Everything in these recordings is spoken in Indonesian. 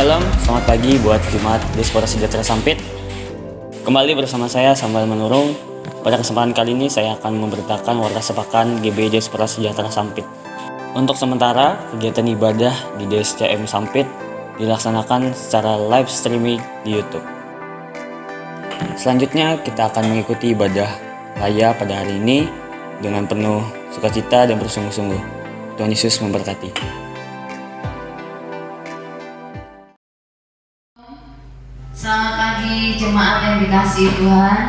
Shalom, selamat pagi buat Jumat Diaspora Sejahtera Sampit. Kembali bersama saya Samuel Menurung. Pada kesempatan kali ini saya akan memberitakan warta sepakan GB Diaspora Sejahtera Sampit. Untuk sementara, kegiatan ibadah di DSCM Sampit dilaksanakan secara live streaming di YouTube. Selanjutnya kita akan mengikuti ibadah raya pada hari ini dengan penuh sukacita dan bersungguh-sungguh. Tuhan Yesus memberkati. Selamat pagi jemaat yang dikasihi Tuhan.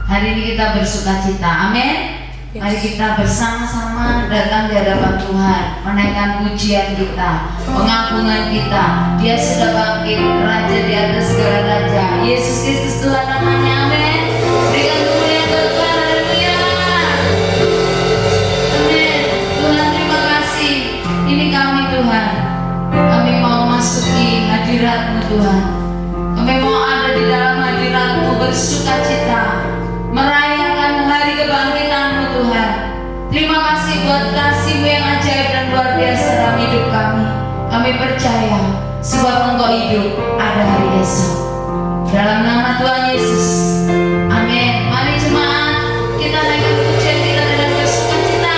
Hari ini kita bersukacita, amin. Mari kita bersama-sama datang di hadapan Tuhan, menaikkan pujian kita, pengagungan kita. Dia sudah bangkit, Raja di atas segala raja. Yesus Kristus Tuhan namanya, amin. Berikan kemuliaan Tuhan, haleluya. Amin. Tuhan terima kasih. Ini kami Tuhan. Kami mau masuki hadirat-Mu Tuhan. Kami mau ada di dalam hadirat-Mu bersukacita, merayakan hari kebangkitan-Mu Tuhan. Terima kasih buat kasih-Mu yang ajaib dan luar biasa dalam hidup kami. Kami percaya sebab Engkau hidup ada hari esok. Dalam nama Tuhan Yesus, amin. Mari jemaat, kita naikkan pujian kita dengan bersukacita.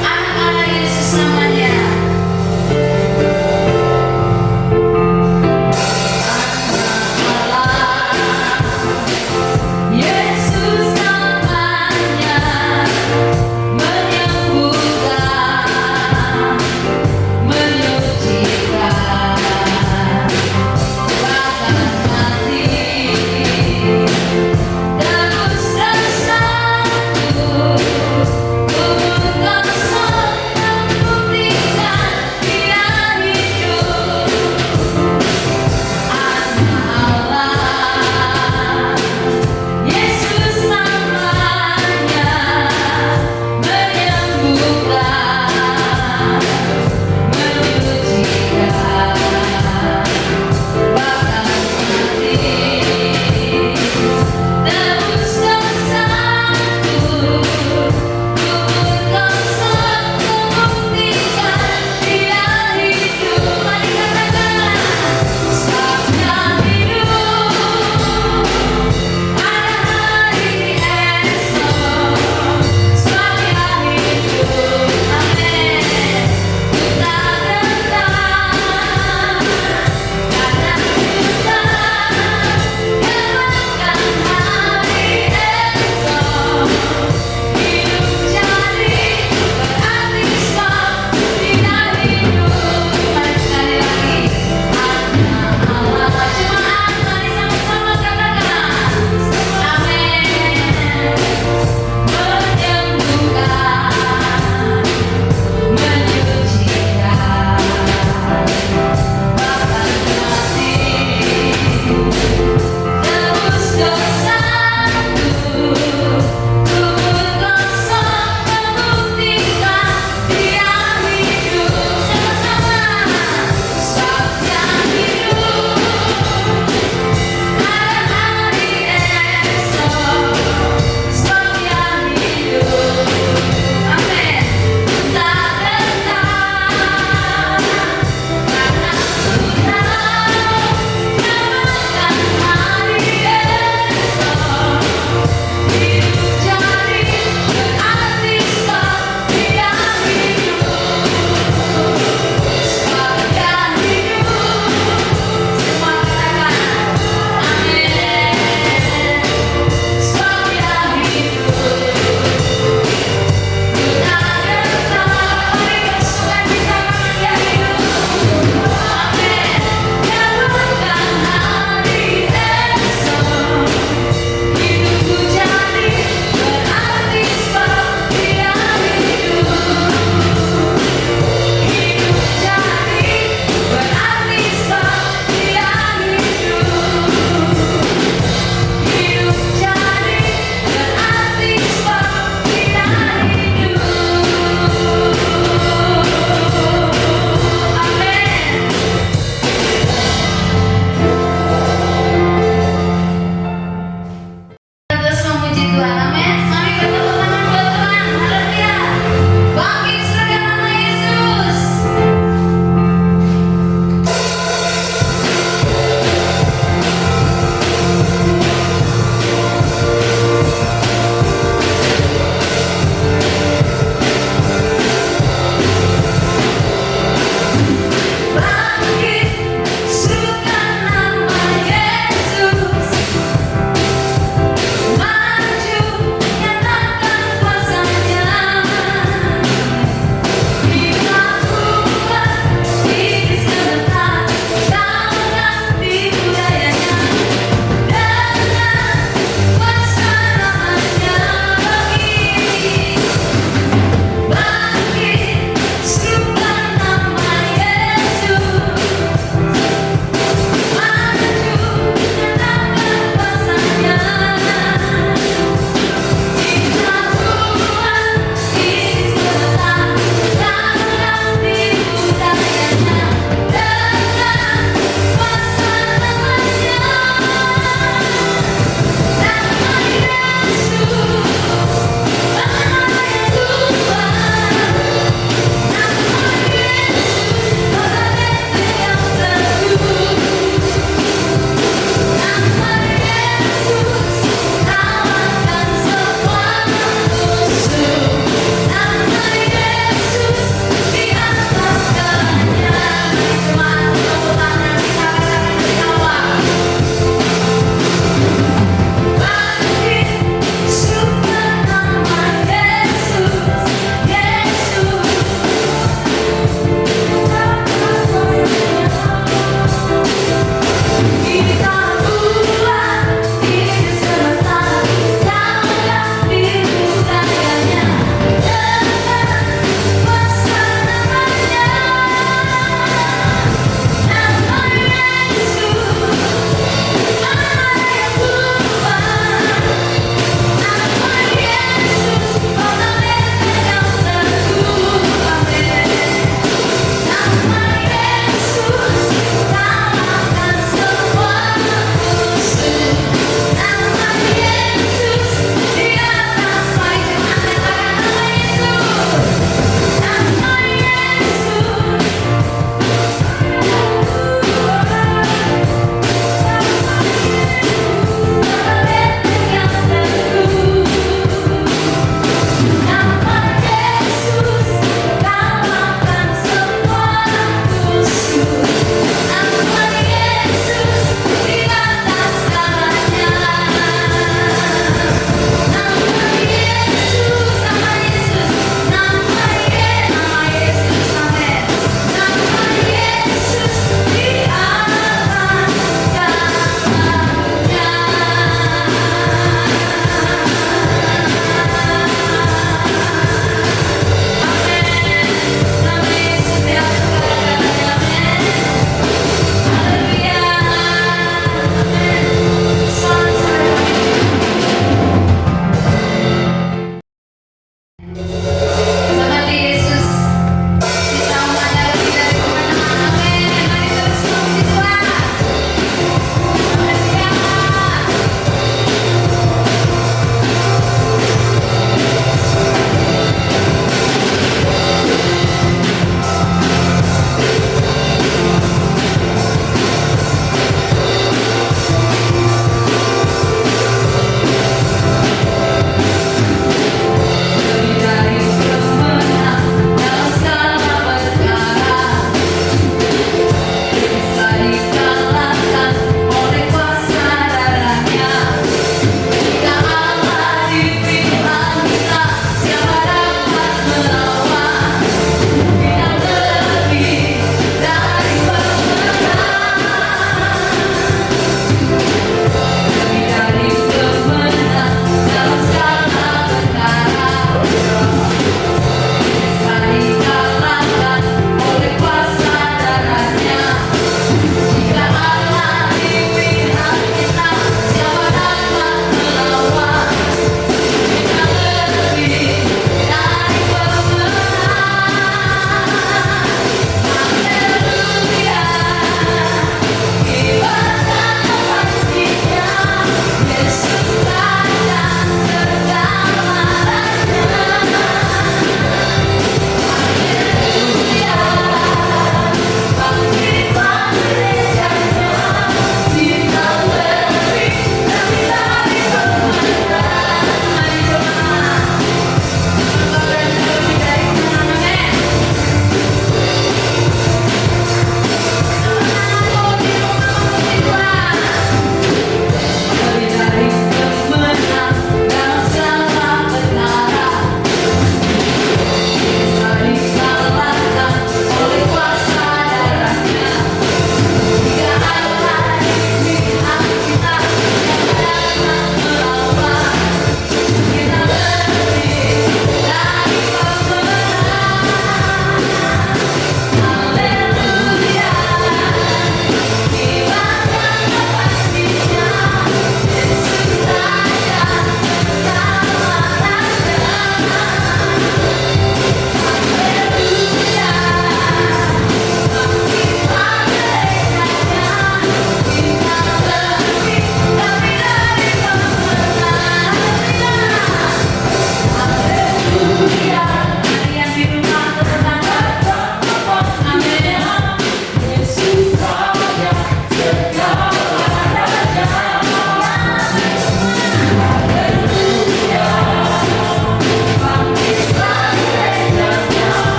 Anak-anak Yesus namanya. Yesus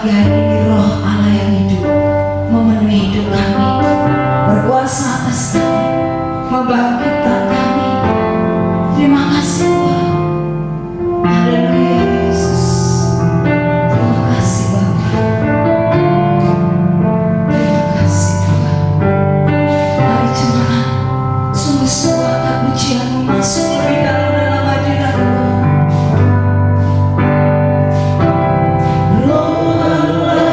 pagi hari ini roh Allah yang hidup memenuhi hidup kami, berkuasa atas kami, membangkitkan kami. Terima kasih Tuhan. Haleluya Yesus. Terima kasih Bapa. Terima kasih Tuhan. Mari jemaat, sungguh-sungguh angkat pujianmu, masuk lebih dalam hadirat Tuhan. Roh Allah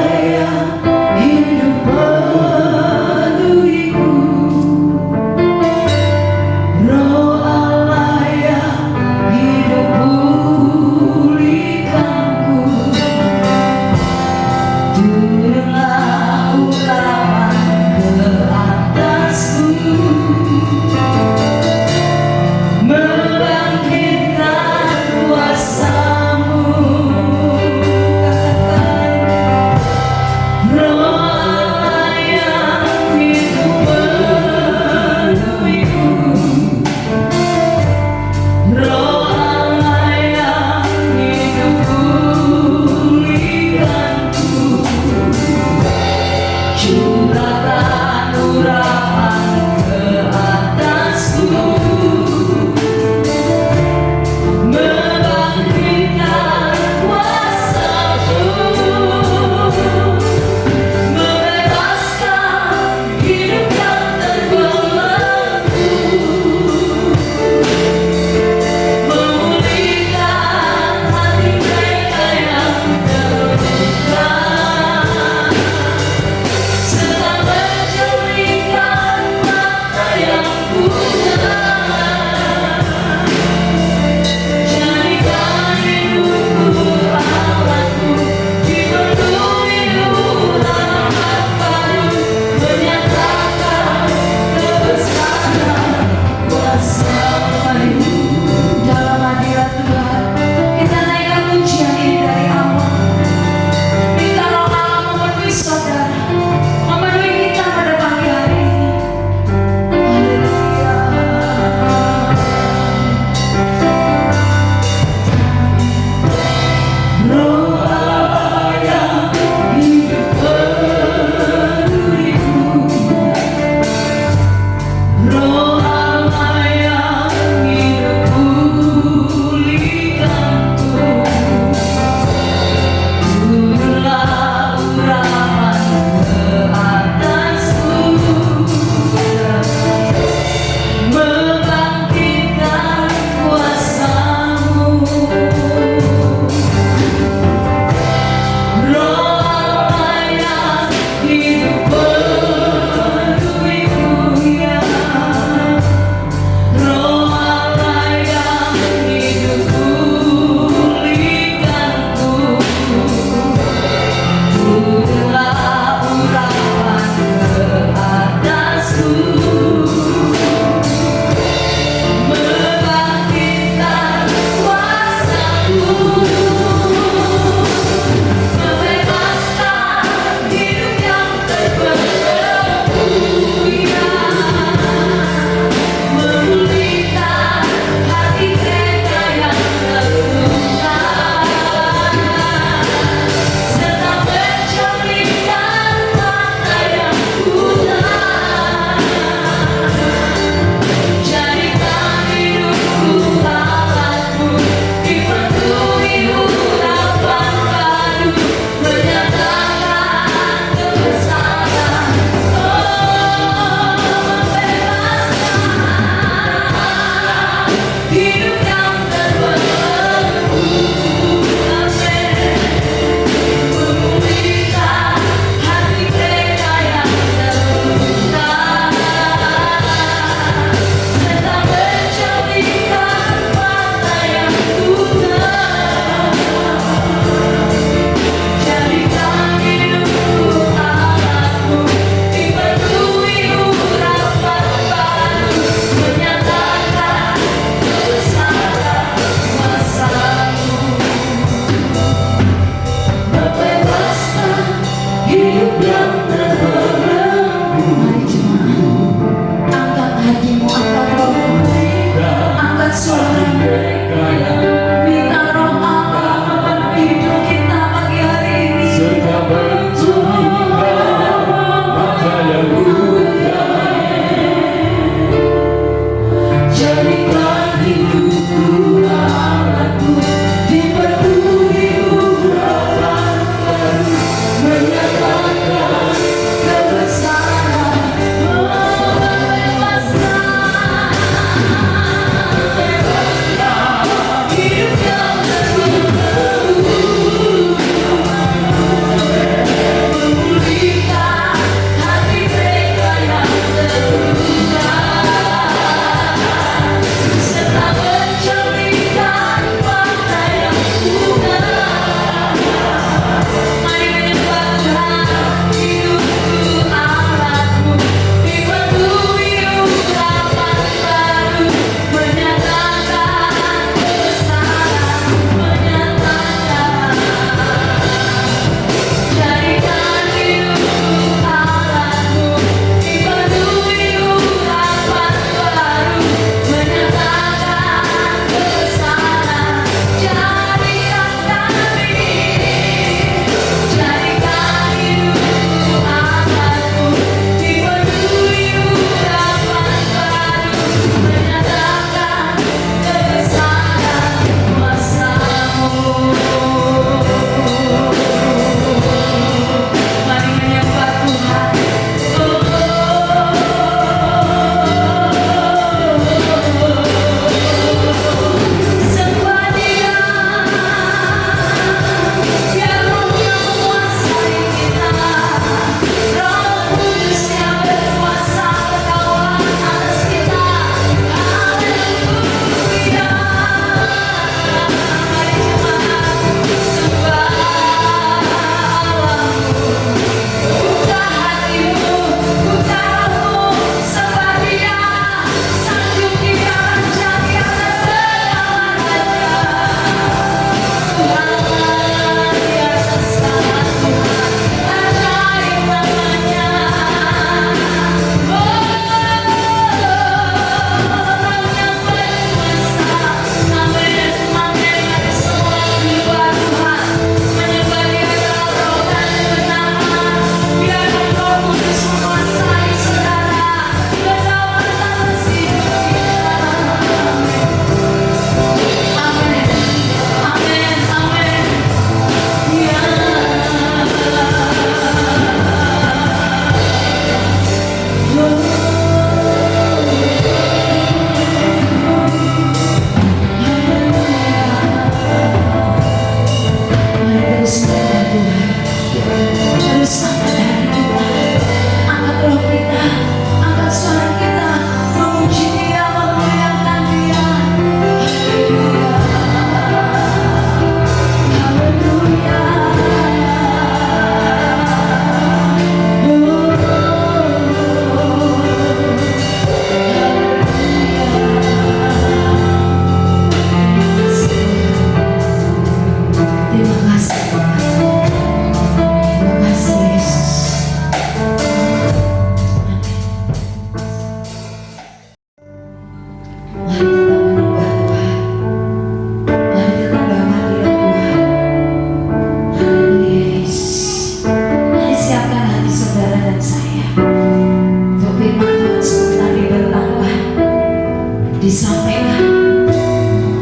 disampaikan.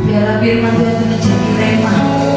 Biarlah firman Tuhan itu menjadi rema. Haleluya.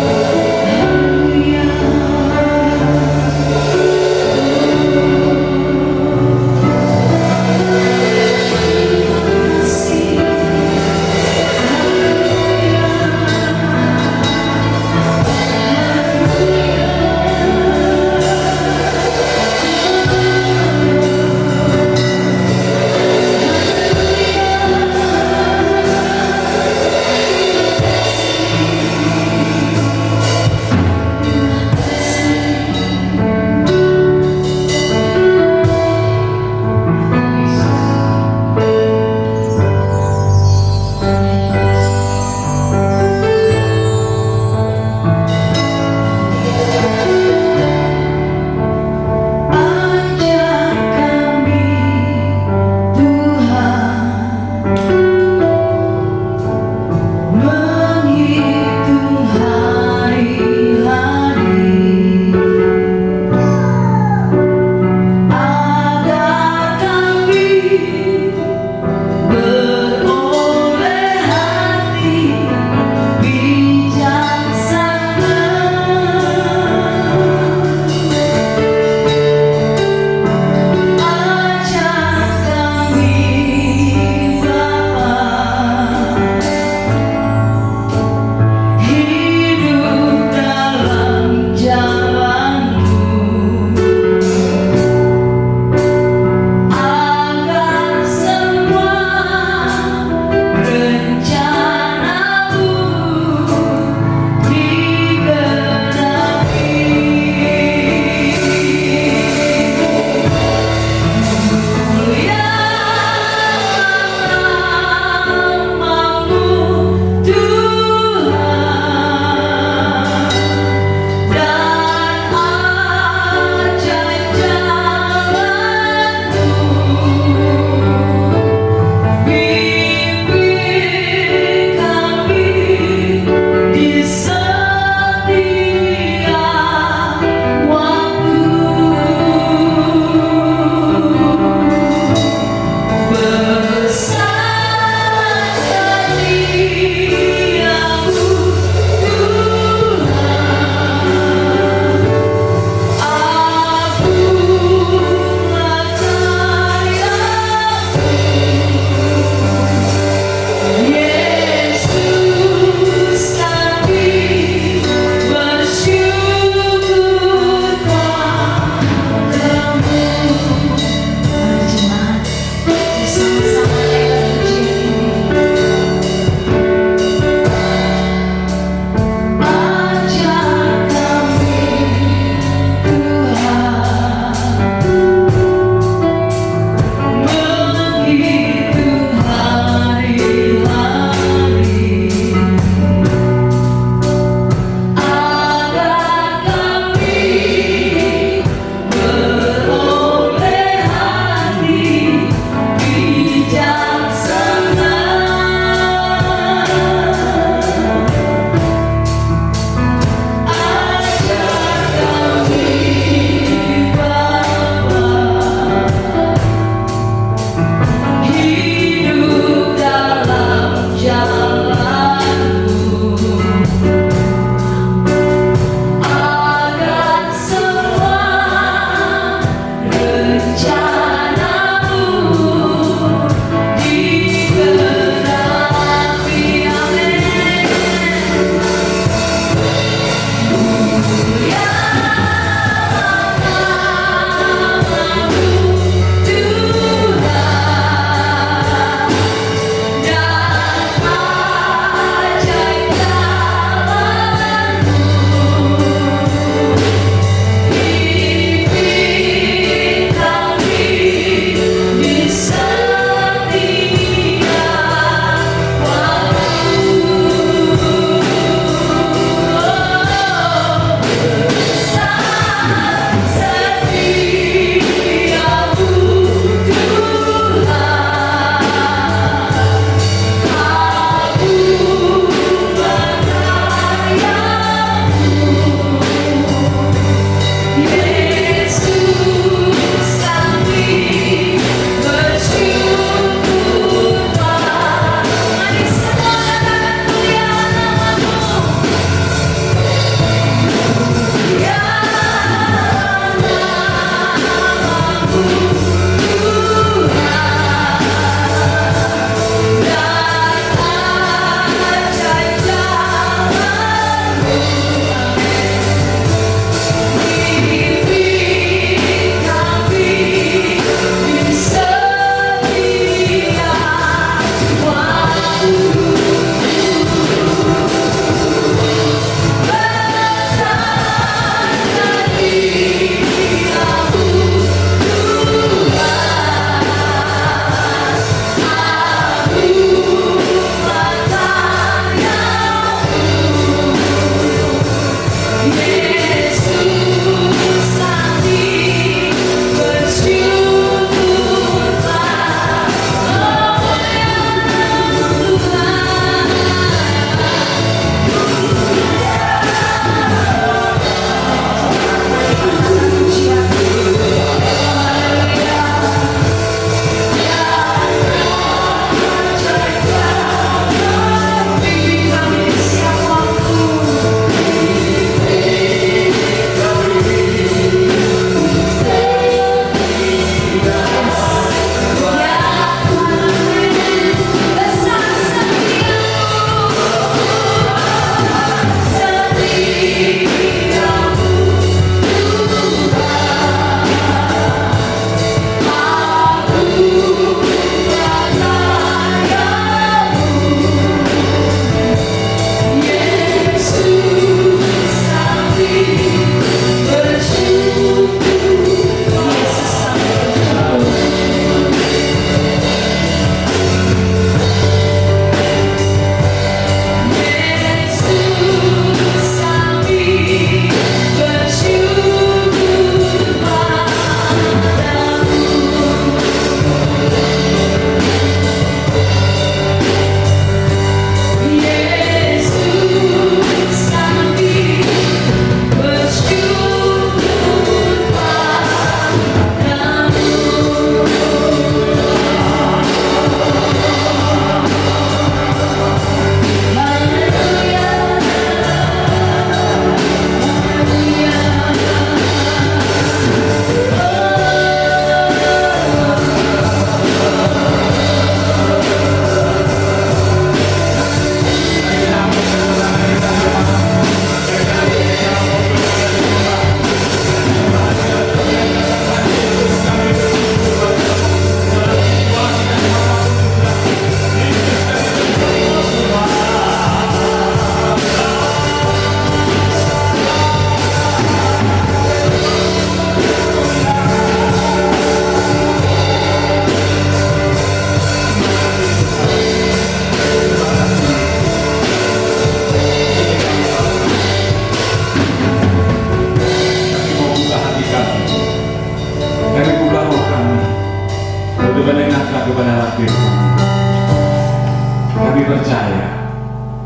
percaya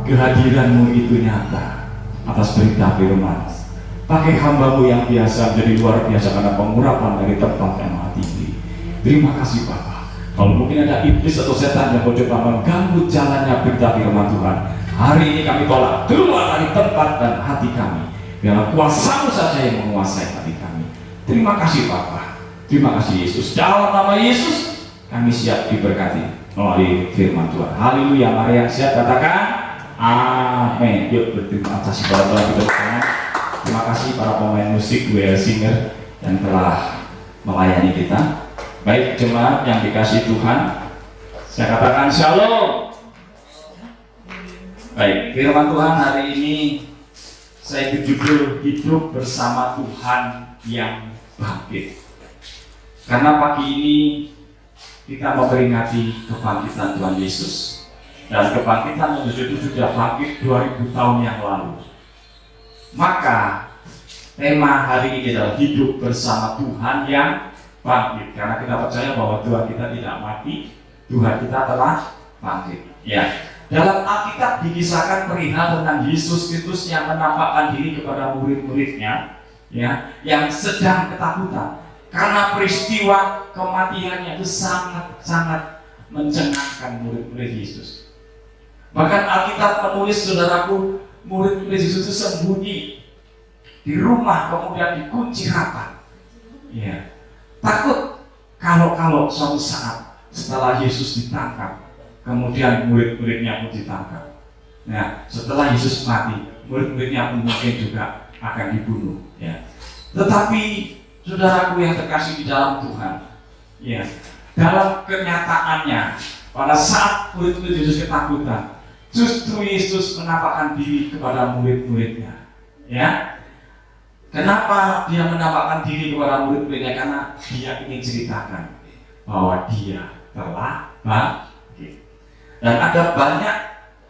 kehadiran-Mu itu nyata atas berita firman. Pakai hamba-Mu yang biasa menjadi luar biasa karena pengurapan dari tempat yang maha tinggi. Terima kasih Bapa. Kalau mungkin ada iblis atau setan yang mencoba mengganggu jalannya berita firman Tuhan, hari ini kami tolak keluar dari tempat dan hati kami. Biarlah kuasa-Mu saja yang menguasai hati kami. Terima kasih Bapa. Terima kasih Yesus. Dalam nama Yesus kami siap diberkati melalui firman Tuhan. Haleluya. Mari yang siap katakan amin. Yuk berterima kasih kepada Tuhan. Terima kasih para pemain musik WL Singer yang telah melayani kita. Baik jemaat yang dikasih Tuhan, saya katakan shalom. Baik, firman Tuhan hari ini saya berjudul hidup bersama Tuhan yang bangkit. Karena pagi ini kita memperingati kebangkitan Tuhan Yesus. Dan kebangkitan Yesus itu sudah bangkit 2000 tahun yang lalu. Maka tema hari ini adalah hidup bersama Tuhan yang bangkit. Karena kita percaya bahwa Tuhan kita tidak mati, Tuhan kita telah bangkit. Ya. Dalam Alkitab dikisahkan perihal tentang Yesus Kristus yang menampakkan diri kepada murid-muridnya, ya, yang sedang ketakutan karena peristiwa kematiannya itu sangat mencengangkan murid-murid Yesus. Bahkan Alkitab menulis, saudaraku, murid-murid Yesus itu sembunyi di rumah, kemudian dikunci rapat. Ya. Takut kalau suatu saat setelah Yesus ditangkap, kemudian murid-muridnya pun ditangkap. Nah, setelah Yesus mati, murid-muridnya pun mungkin juga akan dibunuh. Ya. Tetapi saudaraku yang terkasih di dalam Tuhan, ya, dalam kenyataannya, pada saat murid-murid Yesus ketakutan, justru Yesus menampakkan diri kepada murid-muridnya. Ya, kenapa dia menampakkan diri kepada murid-muridnya? Karena dia ingin ceritakan bahwa dia telah bangkit. Dan ada banyak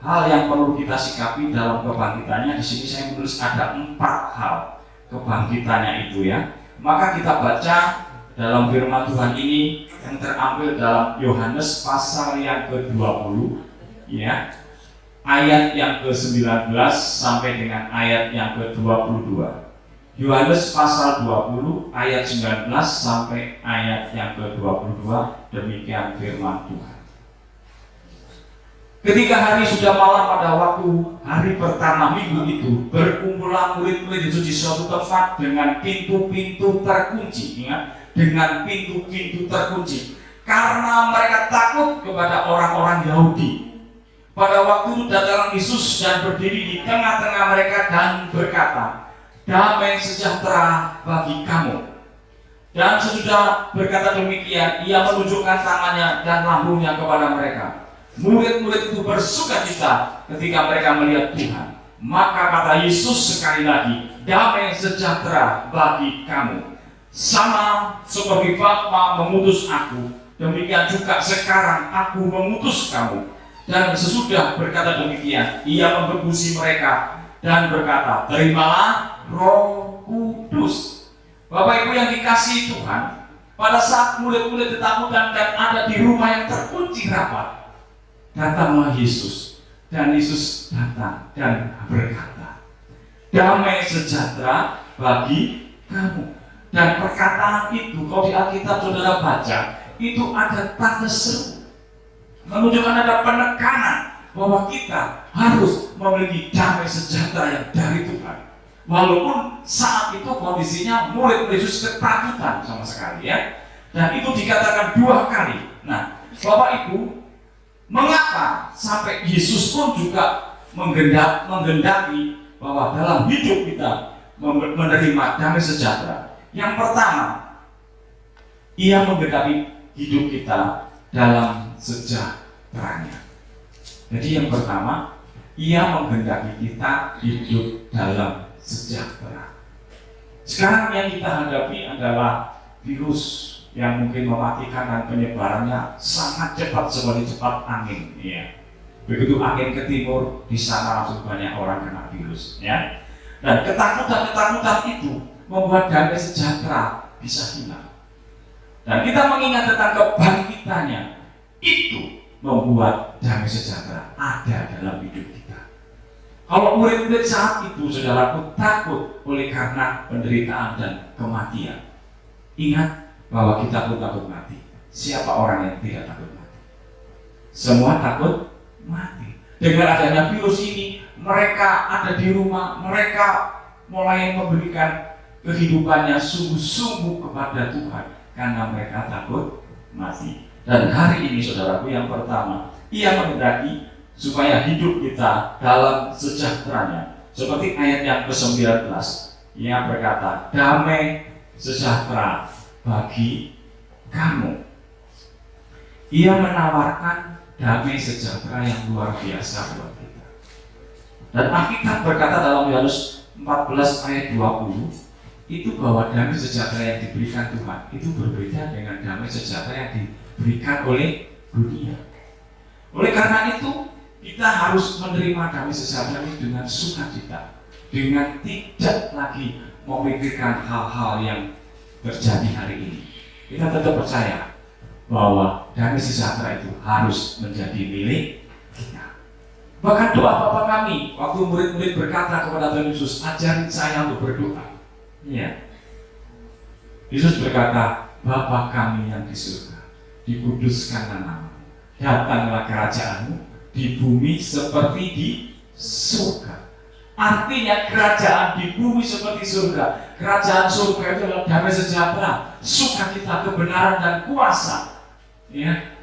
hal yang perlu kita sikapi dalam kebangkitannya. Di sini saya menulis ada 4 hal kebangkitannya itu, ya. Maka kita baca dalam firman Tuhan ini yang terambil dalam Yohanes pasal yang ke-20, ya, ayat yang ke-19 sampai dengan ayat yang ke-22. Yohanes pasal 20 ayat 19 sampai ayat yang ke-22, demikian firman Tuhan. Ketika hari sudah malam pada waktu hari pertama minggu itu, berkumpullah murid-murid Yesus di suatu tempat dengan pintu-pintu terkunci. Ingat, dengan pintu-pintu terkunci, karena mereka takut kepada orang-orang Yahudi. Pada waktu itu datang Yesus dan berdiri di tengah-tengah mereka dan berkata, damai sejahtera bagi kamu. Dan sesudah berkata demikian, ia menunjukkan tangannya dan lambungnya kepada mereka. Murid-murid itu bersukacita ketika mereka melihat Tuhan. Maka kata Yesus sekali lagi, damai sejahtera bagi kamu. Sama seperti Bapa mengutus aku, demikian juga sekarang aku mengutus kamu. Dan sesudah berkata demikian, ia memberbusi mereka dan berkata, terimalah Roh Kudus. Bapak Ibu yang dikasihi Tuhan, pada saat murid-murid ketakutan dan ada di rumah yang terkunci rapat, datanglah Yesus. Dan Yesus datang dan berkata, damai sejahtera bagi kamu. Dan perkataan itu, kalau di Alkitab saudara baca, itu ada tanda seru, menunjukkan ada penekanan bahwa kita harus memiliki damai sejahtera yang dari Tuhan. Walaupun saat itu kondisinya murid Yesus ketakutan sama sekali, ya. Dan itu dikatakan 2 kali. Nah, Bapak Ibu, mengapa sampai Yesus pun juga menggendaki bahwa dalam hidup kita menerima damai sejahtera? Yang pertama, ia menggendaki hidup kita dalam sejahteranya. Jadi yang pertama, ia menghendaki kita hidup dalam sejahtera. Sekarang yang kita hadapi adalah virus yang mungkin mematikan dan penyebarannya sangat cepat seperti cepat angin. Ya. Begitu angin ke timur, di sana langsung banyak orang kena virus. Ya. Dan ketakutan itu membuat damai sejahtera bisa hilang. Dan kita mengingat tentang kebangkitannya, itu membuat damai sejahtera ada dalam hidup kita. Kalau murid-murid saat itu, saudaraku, takut oleh karena penderitaan dan kematian. Ingat bahwa kita pun takut mati. Siapa orang yang tidak takut mati? Semua takut mati. Dengan adanya virus ini, mereka ada di rumah, mereka mulai memberikan kehidupannya sungguh-sungguh kepada Tuhan karena mereka takut mati. Dan hari ini, saudaraku, yang pertama, ia menghendaki supaya hidup kita dalam sejahteranya. Seperti ayat yang ke-19, ia berkata, damai sejahtera bagi kamu. Ia menawarkan damai sejahtera yang luar biasa buat kita. Dan Alkitab berkata dalam Yohanes 14 ayat 20, itu bahwa damai sejahtera yang diberikan Tuhan itu berbeda dengan damai sejahtera yang diberikan oleh dunia. Oleh karena itu, kita harus menerima damai sejahtera ini dengan sukacita, dengan tidak lagi memikirkan hal-hal yang terjadi hari ini. Kita tetap percaya bahwa damai sejahtera itu harus menjadi milik kita. Bahkan doa Bapa kami, waktu murid-murid berkata kepada Tuhan Yesus, ajarin saya untuk berdoa. Ya. Yesus berkata, Bapa kami yang di surga, dikuduskanlah namamu, datanglah kerajaanmu di bumi seperti di surga. Artinya kerajaan di bumi seperti surga. Kerajaan surga itu adalah damai sejahtera, sukacita, kebenaran dan kuasa. Ya.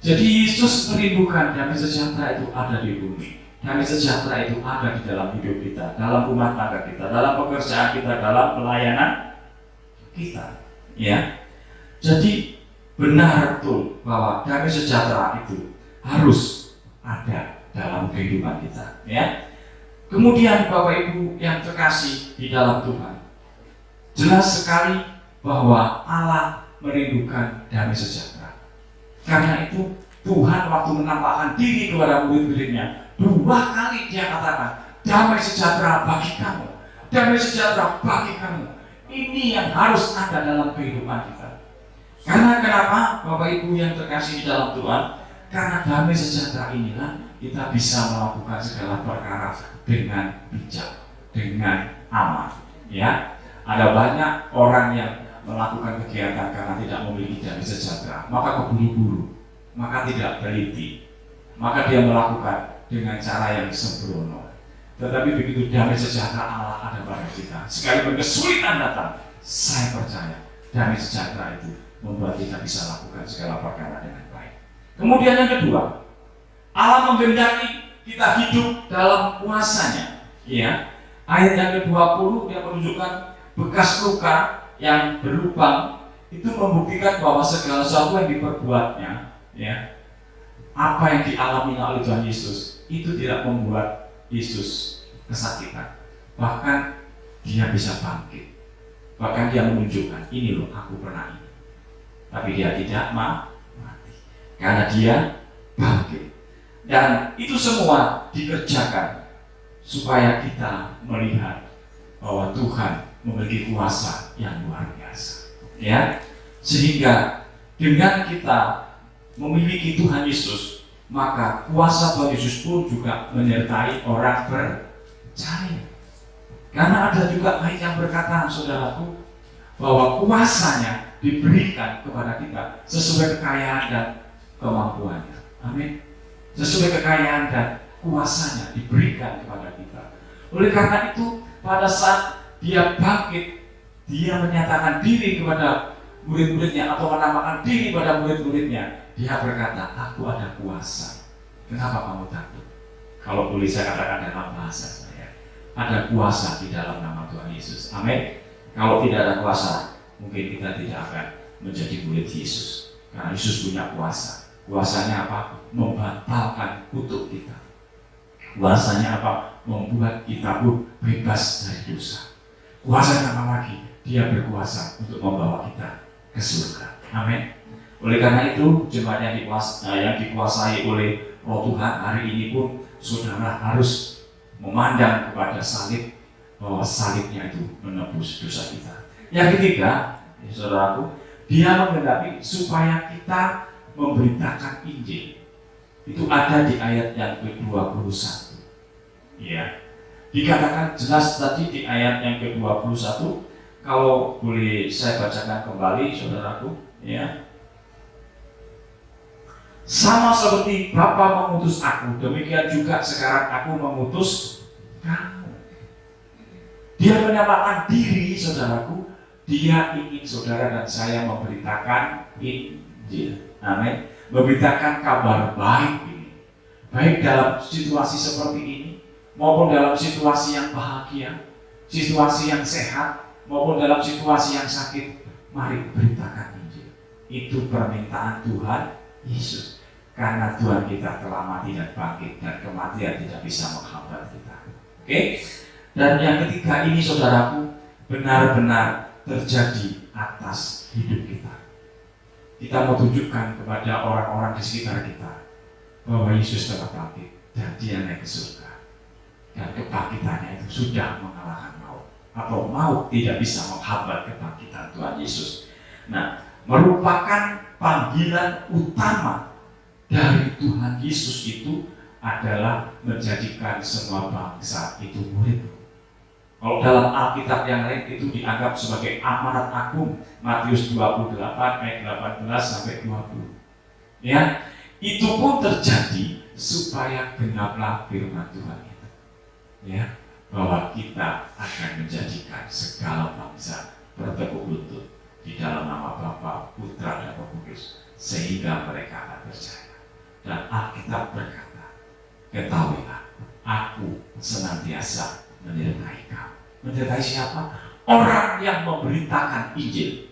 Jadi Yesus merindukan damai sejahtera itu ada di bumi. Damai sejahtera itu ada di dalam hidup kita, dalam rumah tangga kita, dalam pekerjaan kita, dalam pelayanan kita. Ya. Jadi benar betul bahwa damai sejahtera itu harus ada dalam kehidupan kita. Ya. Kemudian Bapak Ibu yang terkasih di dalam Tuhan, jelas sekali bahwa Allah merindukan damai sejahtera. Karena itu Tuhan waktu menampakkan diri kepada murid-muridnya, 2 kali dia katakan, damai sejahtera bagi kamu, damai sejahtera bagi kamu. Ini yang harus ada dalam kehidupan kita. Karena kenapa Bapak Ibu yang terkasih di dalam Tuhan? Karena damai sejahtera inilah kita bisa melakukan segala perkara dengan bijak, dengan aman. Ya, ada banyak orang yang melakukan kegiatan karena tidak memiliki damai sejahtera, maka keburu-buru, maka tidak teliti, maka dia melakukan dengan cara yang sembrono. Tetapi begitu damai sejahtera Allah ada pada kita, sekalipun kesulitan datang, saya percaya damai sejahtera itu membuat kita bisa lakukan segala perkara dengan baik. Kemudian yang kedua, Allah menghendaki kita hidup dalam kuasanya. Ya, ayat yang ke-20 yang menunjukkan bekas luka yang berlubang itu membuktikan bahwa segala sesuatu yang diperbuatnya, ya, apa yang dialami oleh Tuhan Yesus itu tidak membuat Yesus kesakitan. Bahkan dia bisa bangkit. Bahkan dia menunjukkan, ini loh aku pernah ini. Tapi dia tidak mati karena dia bangkit. Dan itu semua dikerjakan supaya kita melihat bahwa Tuhan memiliki kuasa yang luar biasa. Ya, sehingga dengan kita memiliki Tuhan Yesus, maka kuasa Tuhan Yesus pun juga menyertai orang percaya. Karena ada juga ayat yang berkata, saudaraku, bahwa kuasanya diberikan kepada kita sesuai kekayaan dan kemampuannya. Amin. Sesuai kekayaan dan kuasanya diberikan kepada kita. Oleh karena itu, pada saat dia bangkit, dia menyatakan diri kepada murid-muridnya atau menamakan diri pada murid-muridnya. Dia berkata, aku ada kuasa. Kenapa kamu takut? Kalau boleh saya katakan dalam bahasa saya, ada kuasa di dalam nama Tuhan Yesus. Amin. Kalau tidak ada kuasa, mungkin kita tidak akan menjadi murid Yesus. Karena Yesus punya kuasa. Kuasanya apa? Membatalkan kutuk kita. Kuasanya apa? Membuat kita pun bebas dari dosa. Kuasanya apa lagi? Dia berkuasa untuk membawa kita ke surga. Amin. Oleh karena itu, jemaat yang dikuasai oleh Roh Tuhan hari ini pun, saudara harus memandang kepada salib, bahwa salibnya itu menebus dosa kita. Yang ketiga, saudaraku, dia menghendaki supaya kita memberitakan Injil. Itu ada di ayat yang ke-21. Ya. Dikatakan jelas tadi di ayat yang ke-21. Kalau boleh saya bacakan kembali saudaraku, ya. Sama seperti Bapa mengutus aku, demikian juga sekarang aku mengutus kamu. Dia menyamakan diri saudaraku, dia ingin saudara dan saya memberitakan Injil. Amin. Memberitakan kabar baik ini. Baik dalam situasi seperti ini, maupun dalam situasi yang bahagia, situasi yang sehat, maupun dalam situasi yang sakit. Mari beritakan Injil. Itu permintaan Tuhan Yesus. Karena Tuhan kita telah mati dan bangkit, dan kematian tidak bisa menghambat kita. Oke? Dan yang ketiga ini saudaraku, benar-benar terjadi atas hidup kita. Kita mau tunjukkan kepada orang-orang di sekitar kita bahwa Yesus telah bangkit dan dia naik ke surga. Dan kebangkitannya itu sudah mengalahkan maut. Atau maut tidak bisa menghambat kebangkitan Tuhan Yesus. Nah, merupakan panggilan utama dari Tuhan Yesus itu adalah menjadikan semua bangsa itu murid. Kalau dalam Alkitab yang lain itu dianggap sebagai amanat agung, Matius 28 ayat 18 sampai 20. Ya, itu pun terjadi supaya genaplah firman Tuhan itu. Ya, bahwa kita akan menjadikan segala bangsa bertekuk lutut di dalam nama Bapa, Putra dan Roh Kudus, sehingga mereka akan percaya. Dan Alkitab berkata, ketahuilah, aku senantiasa menyertai kamu. Menyertai siapa? Orang yang memberitakan Injil.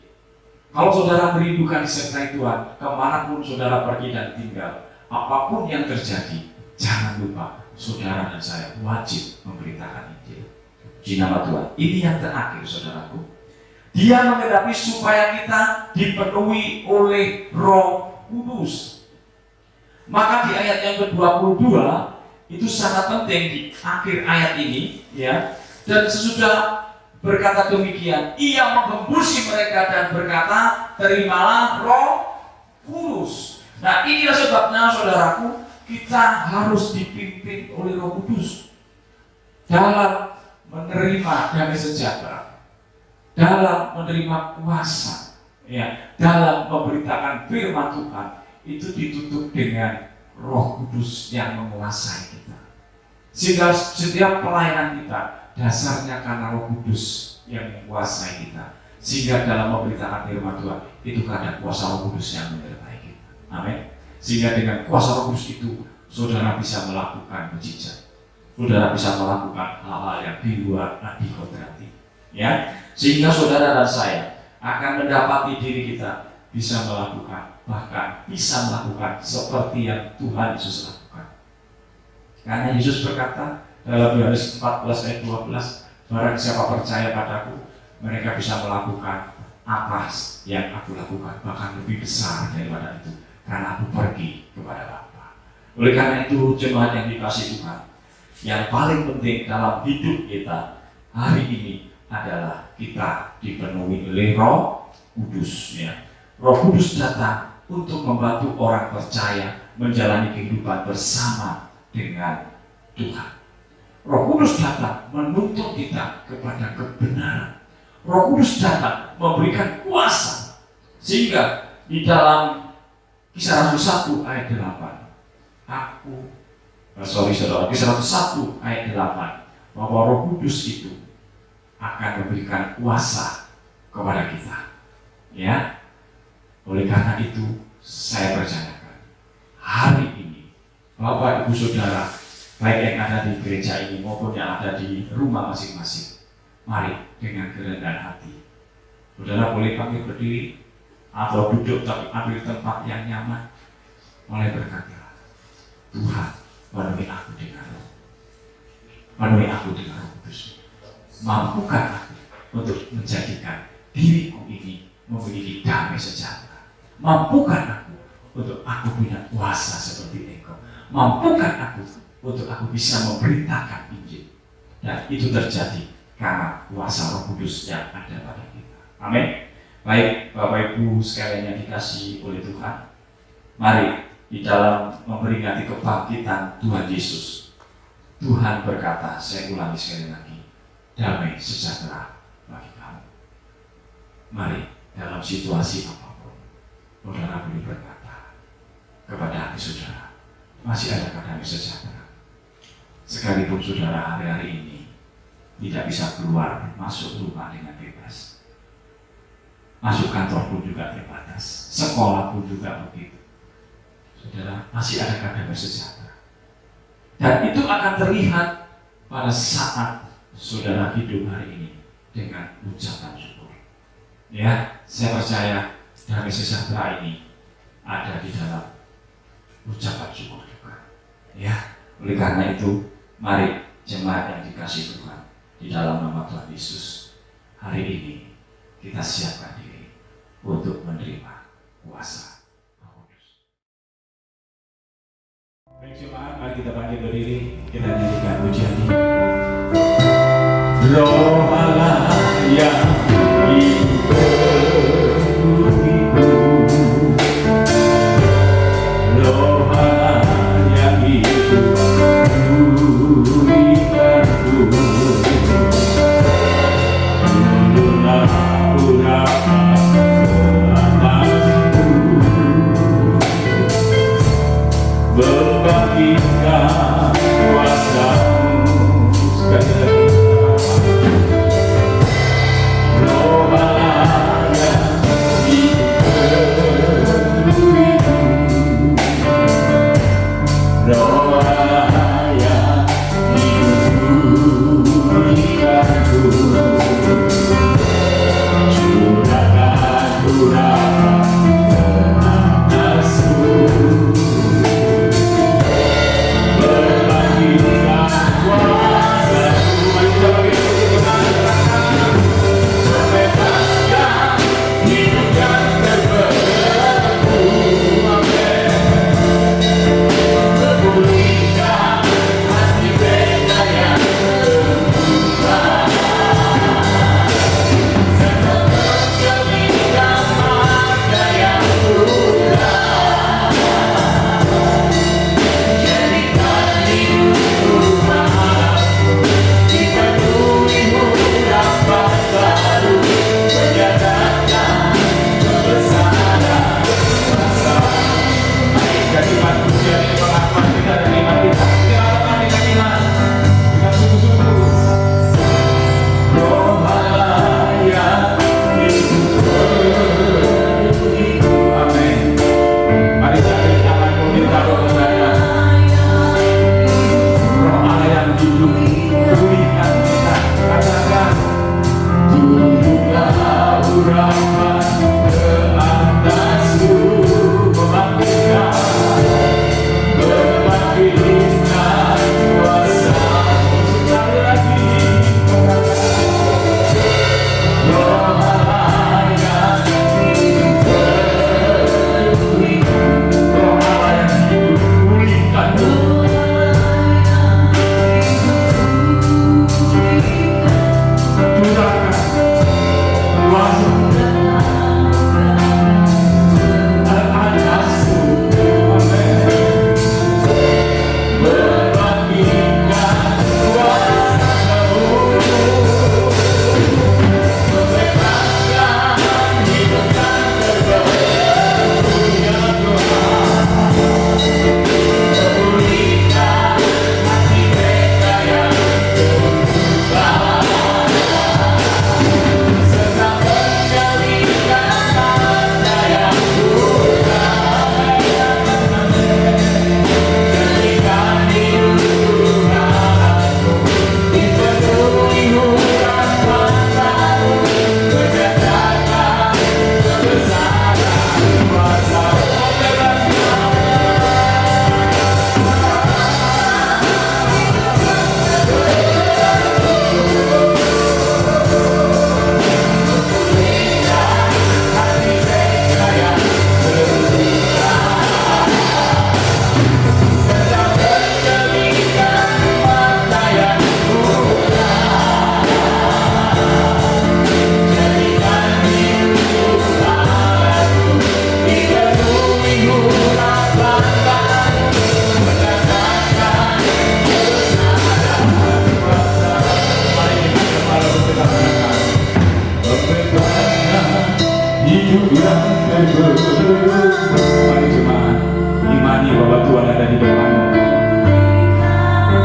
Kalau saudara merindukan disertai Tuhan, kemanapun saudara pergi dan tinggal, apapun yang terjadi, jangan lupa saudara dan saya wajib memberitakan Injil. Di nama Tuhan. Ini yang terakhir saudaraku. Dia menghadapi supaya kita dipenuhi oleh Roh Kudus. Maka di ayat yang ke-22 itu sangat penting di akhir ayat ini, ya. Dan sesudah berkata demikian, ia mengembusi mereka dan berkata, terimalah Roh Kudus. Nah, inilah sebabnya saudaraku, kita harus dipimpin oleh Roh Kudus dalam menerima damai sejahtera, dalam menerima kuasa, ya, dalam memberitakan firman Tuhan. Itu ditutup dengan Roh Kudus yang menguasai kita. Sehingga setiap pelayanan kita dasarnya karena Roh Kudus yang menguasai kita. Sehingga dalam memberitakan firman Tuhan itu karena kuasa Roh Kudus yang menyertai kita. Amin. Sehingga dengan kuasa Roh Kudus itu saudara bisa melakukan mujizat. Saudara bisa melakukan hal-hal yang di luar dikodrati. Ya. Sehingga saudara dan saya akan mendapati diri kita bisa melakukan, bahkan bisa melakukan seperti yang Tuhan Yesus lakukan. Karena Yesus berkata dalam Yohanes 14 ayat 12, barang siapa percaya padaku, mereka bisa melakukan apa yang aku lakukan, bahkan lebih besar daripada itu, karena aku pergi kepada Bapa. Oleh karena itu, jemaat yang dikasihi Tuhan, yang paling penting dalam hidup kita hari ini adalah kita dipenuhi oleh Roh Kudus, ya. Roh Kudus datang untuk membantu orang percaya menjalani kehidupan bersama dengan Tuhan. Roh Kudus datang menuntut kita kepada kebenaran. Roh Kudus datang memberikan kuasa. Sehingga di dalam Kisah Rasul 1 ayat 8, Kisah Rasul 1 ayat 8, bahwa Roh Kudus itu akan memberikan kuasa kepada kita. Ya. Oleh karena itu, saya percayakan hari ini Bapak Ibu Saudara, baik yang ada di gereja ini maupun yang ada di rumah masing-masing, mari dengan kerendahan hati. Saudara boleh panggil berdiri atau duduk, tapi ambil tempat yang nyaman. Mulai berkata, Tuhan, penuhi aku dengan Roh. Penuhi aku dengan Roh Kudus. Mampukan aku untuk menjadikan diriku ini memiliki damai sejahtera. Mampukan aku untuk aku punya kuasa seperti Engkau. Mampukan aku untuk aku bisa memberitakan Injil. Dan itu terjadi karena kuasa Roh Kudus yang ada pada kita. Amin. Baik Bapak Ibu sekalian yang dikasihi oleh Tuhan, Mari di dalam memperingati kebangkitan Tuhan Yesus, Tuhan berkata, saya ulangi sekali lagi, damai sejahtera bagi kamu. Mari dalam situasi apapun, saudara boleh berkata kepada hati saudara, masih ada damai sejahtera. Sekalipun saudara hari-hari ini tidak bisa keluar masuk rumah dengan bebas, masuk kantor pun juga terbatas, sekolah pun juga begitu. Saudara, masih ada damai sejahtera. Dan itu akan terlihat pada saat saudara hidup hari ini dengan ucapan syukur. Ya, saya percaya damai sejahtera ini ada di dalam ucapan syukur juga. Ya, oleh karena itu, mari jemaat yang dikasih Tuhan di dalam nama Tuhan Yesus, hari ini kita siapkan diri untuk menerima kuasa. Baik jemaat, mari kita bangkit berdiri, kita nyanyikan pujian ini. Roh Allah yang hidup, Roh Allah yang hidup, berikanku ulurlah urapan membangkitkan kuasa-Mu sekali lagi.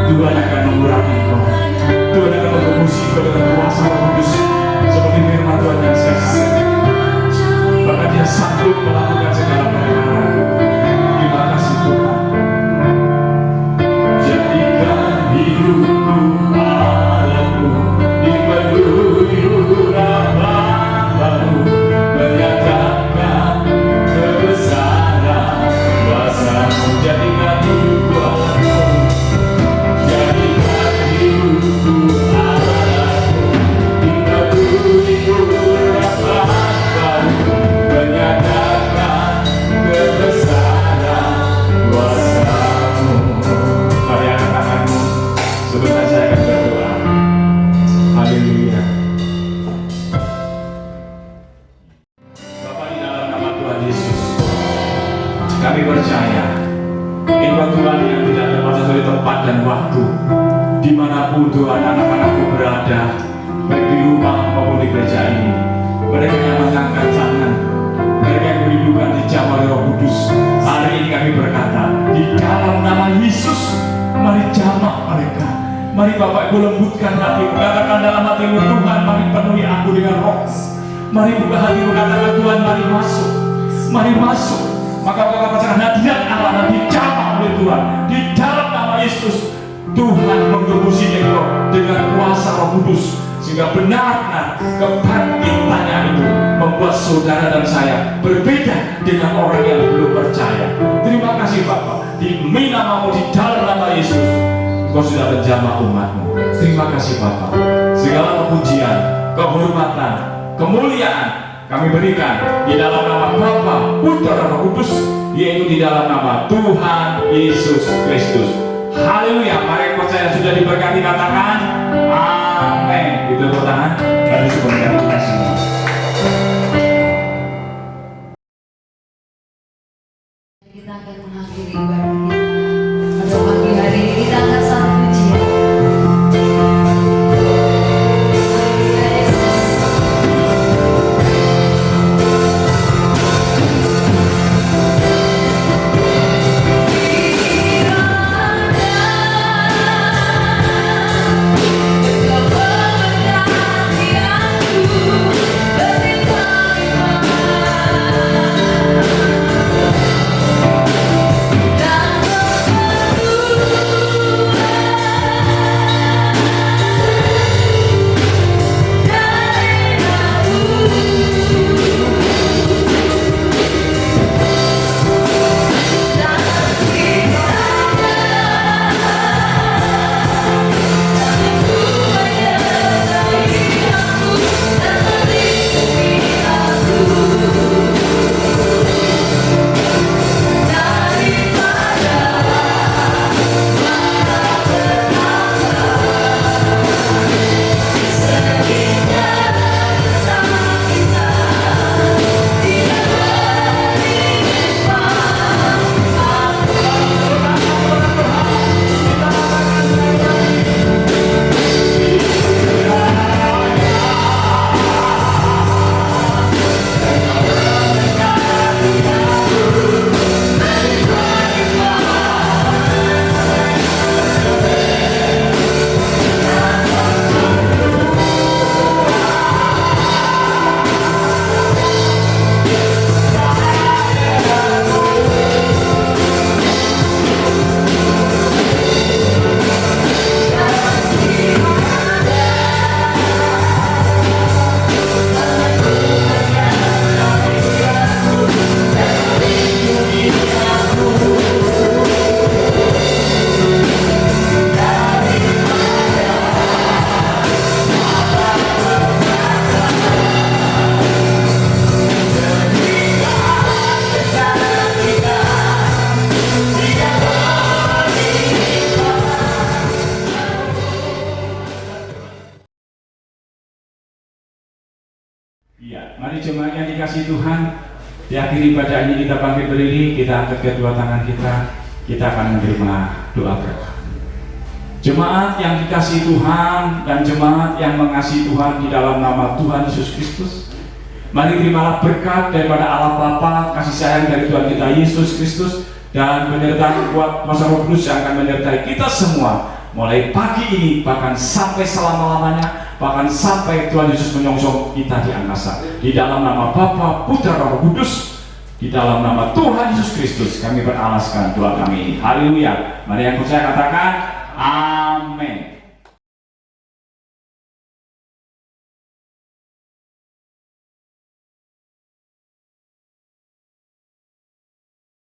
Tuhan akan mengurangi engkau. Tuhan akan mengurusi engkau dengan kuasa Roh Kudus seperti firman Tuhan yang saya. Bahkan Dia sanggup melakukan segala perkara. Terima kasih Tuhan. Jadikan hidupku padamu di peluyuran Bapa-Mu, menyatakan kebesaran kuasa-Mu. Jadikan hidupku padamu, jadikan hidupku padamu di peluyuran Bapa-Mu, menyatakan kebesaran kuasa-Mu. Mari angkat tanganmu, sebentar saya akan berdoa. Haleluya. Bapa, di dalam nama Tuhan Yesus, kami percaya Engkau Tuhan yang tidak terbatas oleh tempat dan waktu. Dimanapun Tuhan anak-anakmu berada, baik di rumah maupun di gereja ini, mereka yang mengangkat tangan, mereka yang merindukan dijamah oleh Roh Kudus. Hari ini kami berkata, di dalam nama Yesus, mari jamah mereka. Mari Bapak Ibu lembutkan hatimu, katakan dalam hatimu, Tuhan mari penuhi aku dengan roh. Mari buka hatimu, katakan Tuhan mari masuk. Mari masuk. Maka kau katakan hadirat Allah dijamah oleh Tuhan. Di dalam nama Yesus, Tuhan menggebusi engkau dengan kuasa Roh Kudus, sehingga benar-benar kebangkitannya itu membuat saudara dan saya berbeda dengan orang yang belum percaya. Terima kasih Bapak, demi namamu, di dalam nama Yesus Engkau sudah menjamah umatmu. Terima kasih Bapak. Segala pujian, kehormatan, kemuliaan kami berikan di dalam nama Bapa, Putra, dan Roh Kudus, yaitu di dalam nama Tuhan Yesus Kristus. Haleluya. Mari yang percaya sudah diberkati katakan amin. Itu tepuk tangan bagi sebentar kita semua. Kita akan mengakhiri ibadah kita. Pada pagi hari ini kita akan satu pujian. Iya, mari jemaat yang dikasih Tuhan, di akhir ibadah ini kita bangkit berdiri, kita angkat kedua tangan kita akan menerima doa berkah. Jemaat yang dikasih Tuhan dan jemaat yang mengasihi Tuhan di dalam nama Tuhan Yesus Kristus, mari terimalah berkat daripada Allah Bapa, kasih sayang dari Tuhan kita Yesus Kristus, dan penyertaan kuat kuasa Roh Kudus yang akan menyertai kita semua mulai pagi ini bahkan sampai selama-lamanya, bahkan sampai Tuhan Yesus menyongsong kita di angkasa. Di dalam nama Bapa, Putra, Roh Kudus, di dalam nama Tuhan Yesus Kristus kami beralaskan doa kami ini. Haleluya. Mari yang percaya katakan amin.